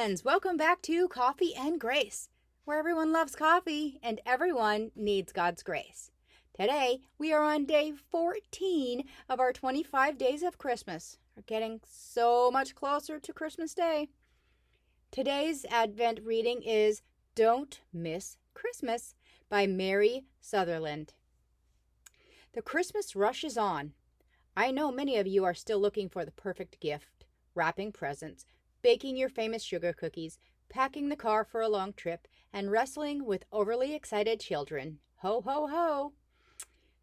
friends. Welcome back to Coffee and Grace, where everyone loves coffee and everyone needs God's grace. Today, we are on day 14 of our 25 days of Christmas. We're getting so much closer to Christmas Day. Today's Advent reading is Don't Miss Christmas by Mary Sutherland. The Christmas rush is on. I know many of you are still looking for the perfect gift, wrapping presents, baking your famous sugar cookies, packing the car for a long trip, and wrestling with overly excited children. Ho, ho, ho!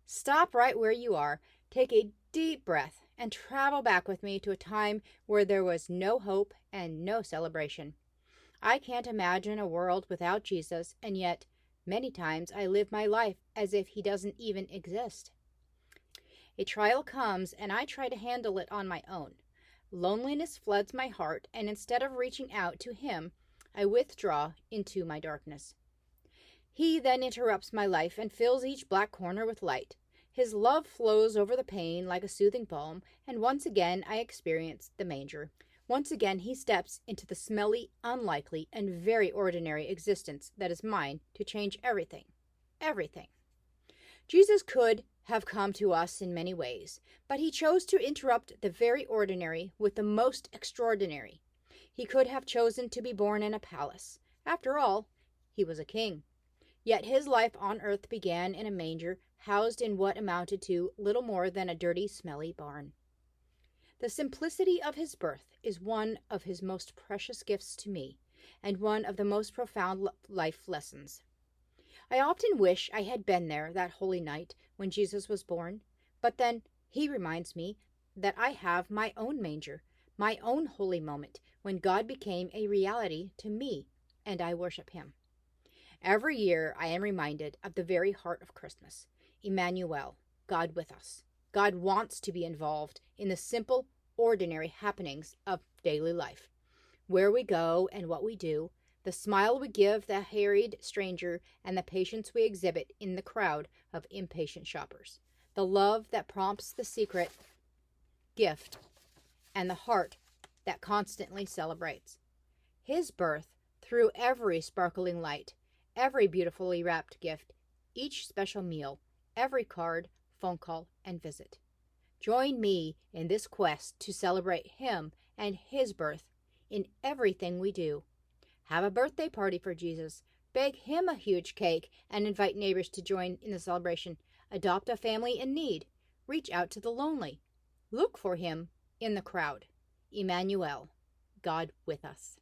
Stop right where you are, take a deep breath, and travel back with me to a time where there was no hope and no celebration. I can't imagine a world without Jesus, and yet many times I live my life as if he doesn't even exist. A trial comes, and I try to handle it on my own. Loneliness floods my heart, and instead of reaching out to him, I withdraw into my darkness. He then interrupts my life and fills each black corner with light. His love flows over the pain like a soothing balm, and once again I experience the manger. Once again he steps into the smelly, unlikely, and very ordinary existence that is mine to change everything. Everything. Jesus could have come to us in many ways, but he chose to interrupt the very ordinary with the most extraordinary. He could have chosen to be born in a palace. After all, he was a king. Yet his life on earth began in a manger, housed in what amounted to little more than a dirty, smelly barn. The simplicity of his birth is one of his most precious gifts to me, and one of the most profound life lessons. I often wish I had been there that holy night when Jesus was born, but then he reminds me that I have my own manger, my own holy moment when God became a reality to me, and I worship him. Every year I am reminded of the very heart of Christmas, Emmanuel, God with us. God wants to be involved in the simple, ordinary happenings of daily life. Where we go and what we do, the smile we give the harried stranger, and the patience we exhibit in the crowd of impatient shoppers. The love that prompts the secret gift, and the heart that constantly celebrates. His birth through every sparkling light, every beautifully wrapped gift, each special meal, every card, phone call, and visit. Join me in this quest to celebrate him and his birth in everything we do. Have a birthday party for Jesus. Bake him a huge cake and invite neighbors to join in the celebration. Adopt a family in need. Reach out to the lonely. Look for him in the crowd. Emmanuel, God with us.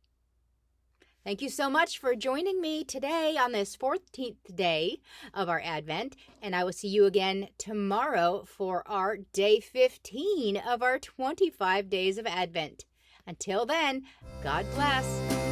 Thank you so much for joining me today on this 14th day of our Advent, and I will see you again tomorrow for our day 15 of our 25 days of Advent. Until then, God bless.